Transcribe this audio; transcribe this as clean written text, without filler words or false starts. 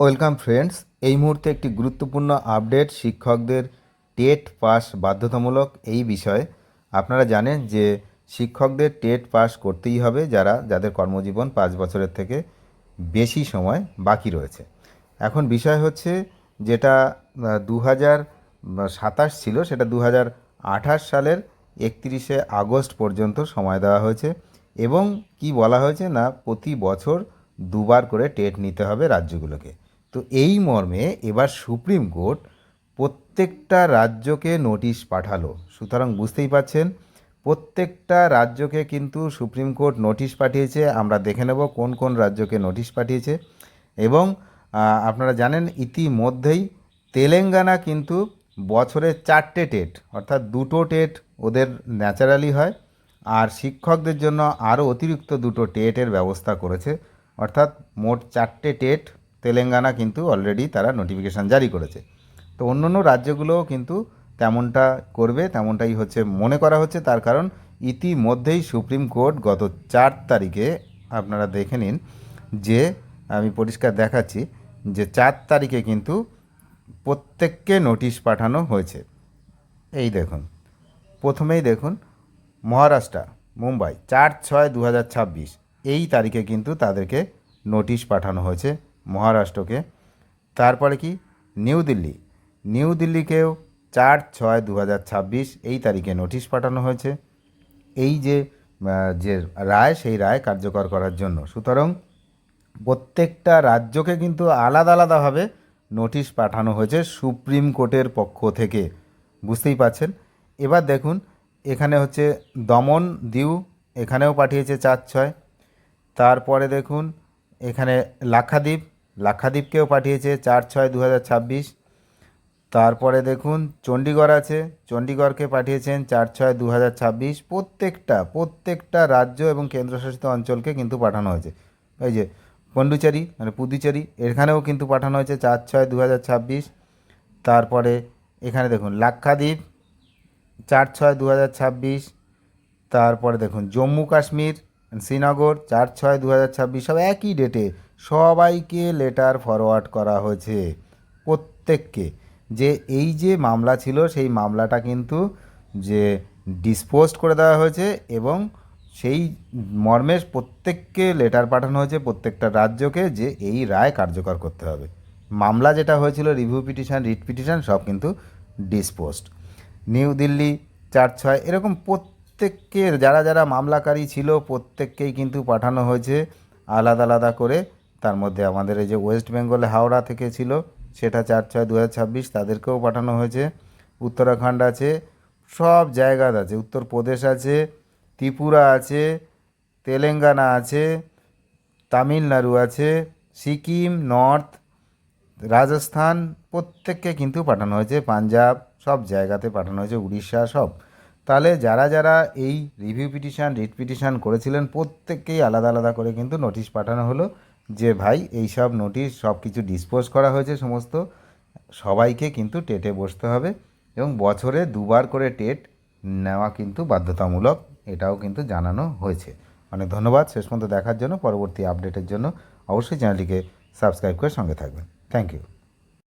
Welcome friends. এই মুহূর্তে একটি গুরুত্বপূর্ণ আপডেট শিক্ষকদের টেট পাস বাধ্যতামূলক এই বিষয়ে। আপনারা জানেন যে শিক্ষকদের টেট পাস করতেই হবে যাদের কর্মজীবন 5 বছরের থেকে বেশি সময় বাকি রয়েছে। এখন বিষয় হচ্ছে যেটা 2027 ছিল সেটা 2028 সালের 31শে আগস্ট পর্যন্ত সময় দেওয়া হয়েছে এবং কি বলা হয়েছে না প্রতি বছর দুবার করে টেট নিতে হবে রাজ্যগুলোকে। তো এই মর্মে এবার সুপ্রিম কোর্ট প্রত্যেকটা রাজ্যকে নোটিশ পাঠালো। সুতরাং বুঝতেই পাচ্ছেন প্রত্যেকটা রাজ্যকে কিন্তু সুপ্রিম কোর্ট নোটিশ পাঠিয়েছে। আমরা দেখে নেব কোন কোন রাজ্যকে নোটিশ পাঠিয়েছে। এবং আপনারা জানেন ইতিমধ্যেই তেলেঙ্গানা কিন্তু বছরে 4টে টেট অর্থাৎ 2টো টেট ওদের ন্যাচারালি হয়, আর শিক্ষকদের জন্য আরও অতিরিক্ত 2টো টেটের ব্যবস্থা করেছে। অর্থাৎ মোট 4টে টেট তেলেঙ্গানা কিন্তু অলরেডি তারা নোটিফিকেশান জারি করেছে। তো অন্য অন্য রাজ্যগুলোও কিন্তু তেমনটা করবে, তেমনটাই হচ্ছে মনে করা হচ্ছে। তার কারণ ইতিমধ্যেই সুপ্রিম কোর্ট গত 4 তারিখে আপনারা দেখে নিন যে আমি পরিষ্কার দেখাচ্ছি যে 4 তারিখে কিন্তু প্রত্যেককে নোটিশ পাঠানো হয়েছে। এই দেখুন, প্রথমেই দেখুন মহারাষ্ট্র, মুম্বাই 4/6/2026 এই তারিখে কিন্তু তাদেরকে নোটিশ পাঠানো হয়েছে মহারাষ্ট্রকে। তারপরে কি নিউ দিল্লিকেও 4/6/2026 এই তারিখে নোটিশ পাঠানো হয়েছে এই যে রায়, সেই রায় কার্যকর করার জন্য। সুতরাং প্রত্যেকটা রাজ্যকে কিন্তু আলাদা আলাদাভাবে নোটিশ পাঠানো হয়েছে সুপ্রিম কোর্টের পক্ষ থেকে, বুঝতেই পাচ্ছেন। এবার দেখুন এখানে হচ্ছে দমন দিউ, এখানেও পাঠিয়েছে 4/6। তারপরে দেখুন এখানে লাক্ষাদ্বীপকেও পাঠিয়েছে 4/6/2026। তারপরে দেখুন চণ্ডীগড় আছে, চণ্ডীগড়কে পাঠিয়েছেন 4/6/2026। প্রত্যেকটা রাজ্য এবং কেন্দ্রশাসিত অঞ্চলকে কিন্তু পাঠানো হয়েছে। এই যে পন্ডুচেরি মানে পুদুচেরি, এখানেও কিন্তু পাঠানো হয়েছে 4/6/2026। তারপরে এখানে দেখুন লাক্ষাদ্বীপ 4/6/2026। তারপরে দেখুন জম্মু কাশ্মীর শ্রীনগর 4/6/2026। সব একই ডেটে সবাইকে লেটার ফরওয়ার্ড করা হয়েছে প্রত্যেককে, যে এই যে মামলা ছিল সেই মামলাটা কিন্তু যে ডিসপোজড করে দেওয়া হয়েছে এবং সেই মর্মে প্রত্যেককে লেটার পাঠানো হয়েছে প্রত্যেকটা রাজ্যকে যে এই রায় কার্যকর করতে হবে। মামলা যেটা হয়েছিল রিভিউ পিটিশন, রিট পিটিশন সব কিন্তু ডিসপোজড। নিউ দিল্লি 4/6 এরকম প্রত্যেককে যারা যারা মামলাকারী ছিল প্রত্যেককেই কিন্তু পাঠানো হয়েছে আলাদা আলাদা করে। তার মধ্যে আমাদের এই যে ওয়েস্ট বেঙ্গলে হাওড়া থেকে ছিল সেটা 4/6/2026 তাদেরকেও পাঠানো হয়েছে। উত্তরাখণ্ড আছে, সব জায়গাতে আছে, উত্তরপ্রদেশ আছে, ত্রিপুরা আছে, তেলেঙ্গানা আছে, তামিলনাড়ু আছে, সিকিম, নর্থ, রাজস্থান প্রত্যেককে কিন্তু পাঠানো হয়েছে, পাঞ্জাব সব জায়গাতে পাঠানো হয়েছে, উড়িষ্যা সব। তাহলে যারা যারা এই রিভিউ পিটিশন, রিট পিটিশন করেছিলেন প্রত্যেককেই আলাদা আলাদা করে কিন্তু নোটিশ পাঠানো হলো যে ভাই এই সব নোটিশ সব কিছু ডিসপোজ করা হয়েছে সমস্ত, সবাইকে কিন্তু টেটে বসতে হবে এবং বছরে দুবার করে টেট নেওয়া কিন্তু বাধ্যতামূলক, এটাও কিন্তু জানানো হয়েছে। অনেক ধন্যবাদ শেষ পর্যন্ত দেখার জন্য। পরবর্তী আপডেটের জন্য অবশ্যই চ্যানেলটিকে সাবস্ক্রাইব করে সঙ্গে থাকবেন। Thank you.